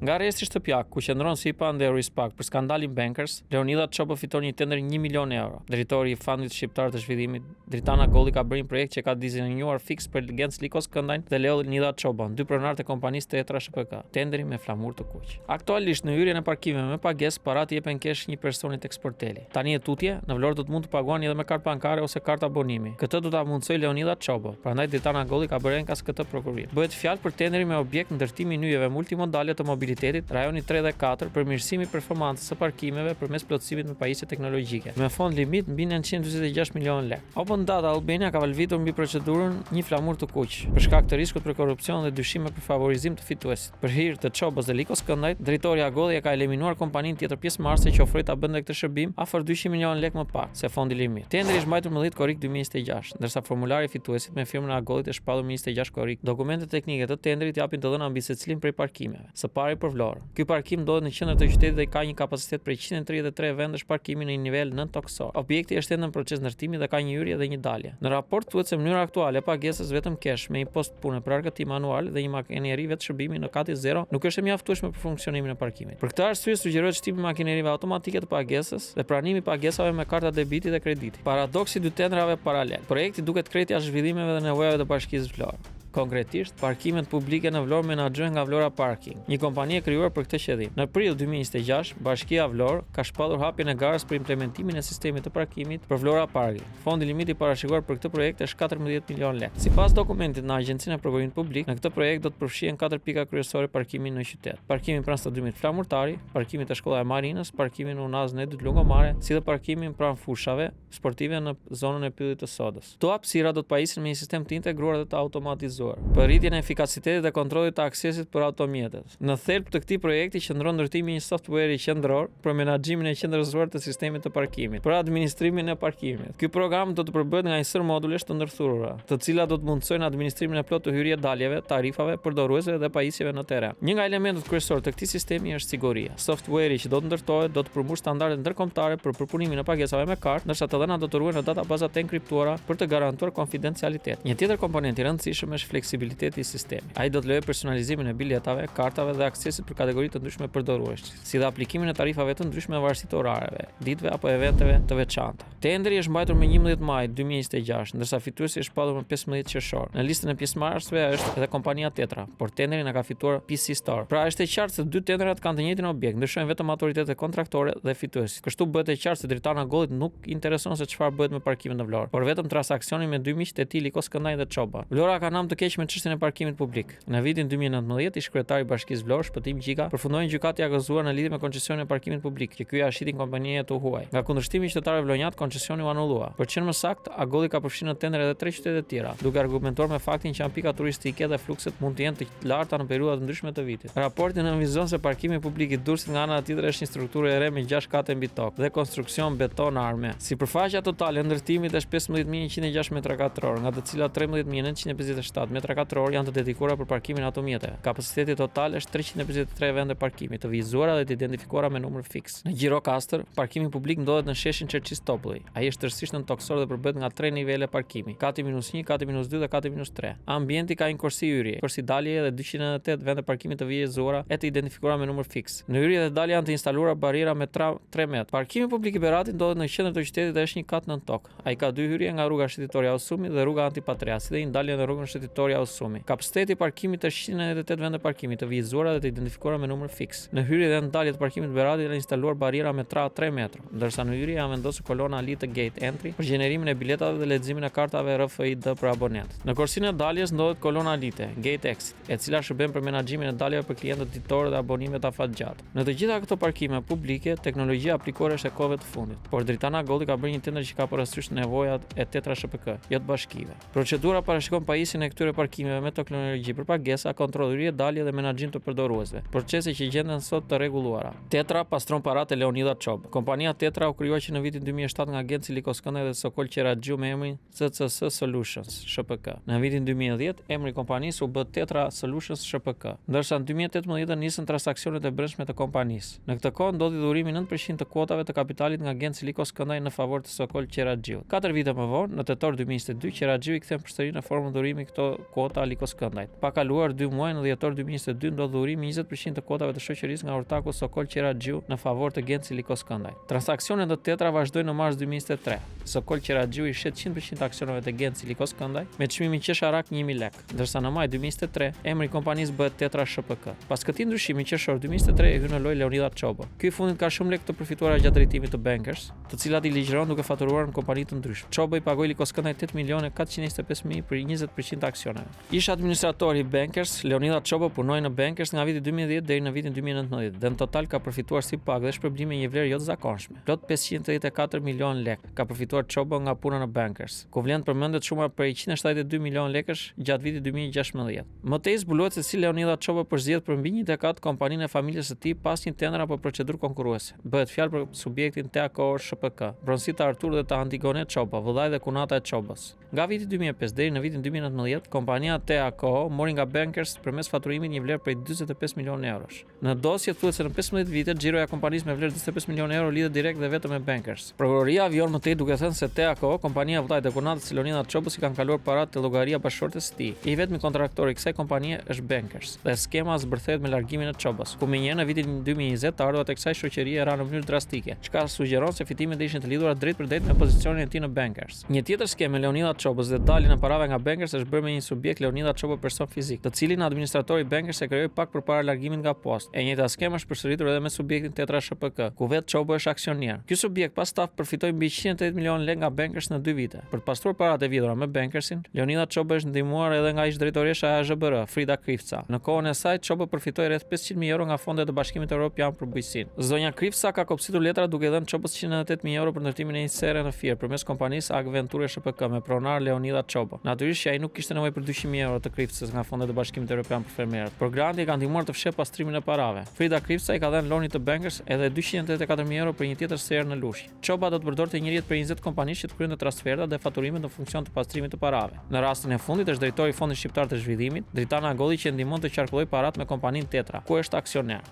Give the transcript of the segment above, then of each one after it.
Nga rresti shtëpiak, ku qëndron si i pandehur i SPAK për skandalin Bankers, Leonida Çoba fiton një tender 1 milion euro. Drejtori i Fondit Shqiptar të Zhvillimit, Dritana Golli, ka bërë një projekt që ka dizenjuar fiks për Legenc Likos Këndajn dhe Leonida Çoba, dy pronarë të kompanisë Tetra SHPK. Tenderi me flamur të kuq. Aktualisht në hyrjen e parkimeve me pagesë, parat i jepen kesh një personit eksporteli. Tani e tutje, në Vlorë do të mund të paguani edhe me kartë bankare ose kartë abonimi. Këtë do ta mundsoj Leonida Çoba. Prandaj Dritana Golli ka bërë enkas këtë prokurim. Bëhet fjalë për tenderi me objekt ndërtimi nyjeve multimodale të mobilitetit, rajoni 3 dhe 4, përmirësimi performancës së parkimeve përmes plotësimit me pajisje teknologjike, me fond limit mbi 946 milionë lekë. Open Data Albania ka valvitur mbi procedurën një flamur të kuq për shkak të riskut për korrupsion dhe dyshime për favorizim të fituesit. Për hir të Çobës dhe Likos Këndajt, drejtori Golli ka eliminuar kompaninë tjetër pjesëmarrëse që ofroi ta bënte këtë shërbim afër 200 milionë lekë më pak se fondi limit. Tenderi është mbajtur më 10 korrik 2026, ndërsa formulari fituesit me firmën e Gollit është shpallur 26 korrik. Dokumentet teknike të tenderit japin të dhëna mbi secilin prej parkimeve. Së pari për Vlorë. Ky parkim ndodhet në qendër të qytetit dhe ka një kapacitet prej 133 vendesh parkimi në një nivel 9 toksor. Objekti është ende në proces ndërtimi dhe ka një hyrje dhe një dalje. Në raport thuhet se mënyra aktuale e pagesës vetëm kesh me një post pune për argëtim manual dhe një makineri vetë shërbimi në kati 0 nuk është e mjaftueshme për funksionimin e parkimit. Për këtë arsye sugjerohet shtimi i makinerive automatike të pagesës dhe pranimi i pagesave me karta debiti dhe krediti. Paradoksi dy tenderave paralel. Projekti duket krejt jashtë zhvillimeve dhe nevojave të Bashkisë Vlorë. Konkretisht, parkimet publike në Vlorë menaxhohen nga Vlora Parking, një kompani e krijuar për këtë qëllim. Në prill 2026, Bashkia Vlorë ka shpallur hapjen e garës për implementimin e sistemit të parkimit për Vlora Parking. Fondi limiti i parashikuar për këtë projekt është 14 milion lekë. Sipas dokumentit në Agjencinë e Prokurimit Publik, në këtë projekt do të përfshihen 4 pika kryesore parkimi në qytet: parkimin pranë stadiumit Flamurtari, parkimin te shkolla e Marinës, parkimin në Unazën e dytë Lungomare, si dhe parkimin pranë fushave sportive në zonën e pyllit të sodës. Këto hapësira do të pajisin me një sistem të integruar dhe të automatizuar për rritjen e efikasitetit dhe kontrollit të aksesit për automjetet. Në thelb të këtij projekti qëndron ndërtimi i një software qendror për menaxhimin e qendrëzuar të sistemit të parkimit, për administrimin e parkimit. Ky program do të përbëhet nga një sër modulesh të ndërthurura, të cilat do të mundsojnë administrimin e plotë të hyrje-daljeve, tarifave, përdoruesve dhe pajisjeve në terren. Një nga elementët kryesorë të këtij sistemi është siguria. Softueri që do të ndërtohet do të përmbush standardet ndërkombëtare për përpunimin e pagesave me kartë, ndërsa të dhënat do të ruhen në databazat e enkriptuara për të garantuar konfidencialitet. Një tjetër komponent i rëndësishëm është fleksibiliteti i sistemit. Ai do të lejojë personalizimin e biletave, kartave dhe aksesit për kategori të ndryshme përdorues, si dhe aplikimin e tarifave të ndryshme varësi të orareve, ditëve apo eventeve të veçanta. Tenderi është mbajtur më 11 maj 2026, ndërsa fituesi është shpallur më 15 qershor. Në listën e pjesëmarrësve është edhe kompania Tetra, por tenderin e ka fituar PC Store. Pra është e qartë se dy tenderat kanë të njëjtin objekt, ndryshojnë vetëm autoritetet kontraktore dhe fituesit. Kështu bëhet e qartë se Dritana Gollit nuk intereson se çfarë bëhet me parkimin në Vlorë, por vetëm transaksionin me dy miqtë e tij Likos Këndajn dhe Çoba. Vlora ka nam të keq me çështjen e parkimit publik. Në vitin 2019, ish kryetari i Bashkisë Vlorë, Shpëtim Gjika, përfundoi gjykatën e akuzuar në lidhje me koncesionin e parkimit publik, që ky ia shitin kompanive të huaj. Nga kundërshtimi i qytetarëve vlonjat, koncesioni u anullua. Për të qenë më saktë, Golli ka përfshirë në tender edhe 3 qytete të tjera, duke argumentuar me faktin që pika turistike dhe flukset mund të jenë të larta në periudha të ndryshme të vitit. Raporti nënvizon se parkimi publik i Durrësit nga ana tjetër është një strukturë e re me 6 kate mbi tokë dhe konstruksion beton arme. Sipërfaqja totale e ndërtimit është 15106 metra katror, nga të cilat 13957 metra katror janë të dedikuara për parkimin e automjeteve. Kapaciteti total është 353 vende parkimi, të vizuara dhe të identifikuara me numër fiks. Në Gjirokastër, parkimi publik ndodhet në sheshin Çerçis Topulli. Ai është tërësisht në toksor dhe përbëhet nga 3 nivele parkimi: kati -1, kati -2 dhe kati -3. Ambienti ka një korsi hyrje, korsi dalje dhe 208 vende parkimi të vizuara e të identifikuara me numër fiks. Në hyrje dhe dalje janë të instaluara bariera me 3 metra. Parkimi publik i Beratit ndodhet në qendër të qytetit dhe është një kat nën tokë. Ai ka 2 hyrje nga rruga Shëtitore Ausumi dhe rruga Antipatria, si dhe një dalje në rrugën Shëtitore Ausumi. Kapaciteti i parkimit është 198 vende parkimi të vizuara dhe të identifikuara me numër fiks. Në hyrje dhe në dalje të parkimit të Beratit janë instaluar bariera me 3 metra, ndërsa në hyrje janë vendosur kolona ali të gate entry për gjenerimin e biletave dhe leximin e kartave RFID për abonent. Në korsinë e daljes ndodhet kolona alite, gate exit, e cila shërben për menaxhimin e daljeve për klientët ditor dhe abonimet afatgjatë. Në të gjitha këto parkime publike, teknologjia aplikuar është e kohëve të fundit, por Dritana Golli ka bërë një tender që ka parasysh nevojat e Tetra SHPK, jo të bashkive. Procedura parashikon pajisjen e këtyre parkimeve me teknologji për pagesa, kontroll hyrje, dalje dhe menaxhim të përdoruesve, procese që gjenden sot të rregulluara. Tetra pastron paratë e Leonida Çoba. Kompania Tetra u krijua që në vitin 2007 nga Agenci Likos Këndaj dhe Sokol Qeraxhiu me emrin CCS Solutions SHPK. Në vitin 2010, emri i kompanisë u bë Tetra Solutions SHPK, ndërsa në 2018 nisën transaksionet e brendshme të kompanisë. Në këtë kohë ndodhi dhurimi 9% të kuotave të kapitalit nga Agenci Likos Këndaj në favor të Sokol Qeraxhiu. 4 vite më vonë, në tetor 2022, Qeraxhiu i kthen përsëri në formë dhurimi këto kuota Likos Këndajt. Pa kaluar 2 muaj në dhjetor 2022 ndodhi urimi 20% të kuotave të shoqërisë nga ortaku Sokol Qeraxhiu në favor të Genci Likos Këndajt. Transaksionet të tjetra vazhdojnë në mars 2023. Sokol Qeraxhiu i shet 100% aksioneve të Genci Likos Këndajt me çmimin qesharak 1000 lekë, ndërsa në maj 2023 emri i kompanisë bëhet Tetra SHPK. Pas këtij ndryshimi qershor 2023 e hyn në lojë Leonida Çoba. Ky i fundit ka shumë lekë të përfituara gjatë drejtimit të Bankers, të cilat i ligjëron duke faturuar në kompani të ndryshme. Çoba i pagoi Likos Këndajt 8.425.000 për 20% të aksioneve. Ish administratori i Bankers, Leonida Çoba punoi në Bankers nga viti 2010 deri në vitin 2019 dhe në total ka përfituar si pagë dhe shpërblime një vlerë jo të zakonshme. Plot 534 milion lekë ka përfituar Çoba nga puna në Bankers, ku vlen përmendet shuma për 172 milion lekësh gjatë vitit 2016. Më tej zbulohet se si Leonida Çoba përzgjedh për mbi 1 dekadë kompaninë e familjes së tij pas një tender apo procedurë konkurruese. Bëhet fjalë për subjektin TACO SHPK, Bronsita Artur dhe ta Antigone Çoba, vëllai dhe kunata e Çobës. Nga viti 2005 deri në vitin 2019, kompania TACO mori nga Bankers përmes faturimit një vlerë prej 45 milionë eurosh. Në dosje thuhet se në 15 vite xhiroja e kompanisë me vlerë 25 milionë euro lidhet direkt dhe vetëm me Bankers. Prokuroria vjon më tej duke thënë se TACO, kompania vllai dhe kunatës së Leonida Çobës i kanë kaluar paratë te llogaria bashkëshortes së tij. I vetmi kontraktor i kësaj kompanie është Bankers dhe skema zbërthehet me largimin e Çobës, ku menjëherë në vitin 2020 ardhuat e kësaj shoqërie ra në mënyrë drastike, çka sugjeron se fitimet ishin të lidhura drejt për drejt me pozicionin e tij në Bankers. Një tjetër skemë Leonida Çobës dhe daljen e parave nga Bankers është bërë me një subjekt Leonida Çoba person fizik, të cilin administratori i Bankers e krijoi pak përpara largimit nga postë. E njëjta skemë është përsëritur edhe me subjektin Tetra SHPK, ku vetë Çoba është aksioner. Ky subjekt pas taf përfitoi mbi 180 milionë lekë nga Bankers në 2 vite. Për të pastruar paratë e vjedhura me Bankersin, Leonida Çoba është ndihmuar edhe nga ish drejtoresha e AZBR, Frida Krifca. Në kohën e saj, Çoba përfitoi rreth 500.000 euro nga fondet e Bashkimit Evropian për bujqësinë. Zonja Krifca ka kopsitur letra duke dhënë Çobës 108.000 euro për ndërtimin e një sere në Fier përmes kompanisë Ag Venture SHPK me pronar Leonida Çoba. Natyrisht që ai nuk kishte nevojë për 200.000 euro të Krifcës nga fondet e Bashkimit Evropian për fermerët, por granti ka ndihmuar të fshehë pastrimin e parave. Frida Krifca i ka dhënë Lonit të Bankers edhe 284.000 euro për një tjetër serë në Lush. Çoba do të përdorte një rrjet për 20 kompanish që të kryente transferta dhe faturimet në funksion të pastrimit të parave. Në rastin e fundit është drejtori i Fondit Shqiptar të Zhvillimit, Dritana Golli, që ndihmon të qarkullojë paratë me kompaninë Tetra, ku është aksioner.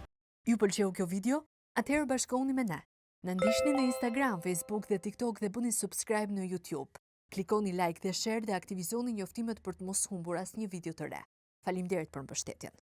Ju pëlqeu kjo video? Atëherë bashkohuni me ne. Na ndiqni në Instagram, Facebook dhe TikTok dhe bëni subscribe në YouTube. Klikoni like dhe share dhe aktivizoni njoftimet për të mos humbur asnjë video të re. Faleminderit për mbështetjen.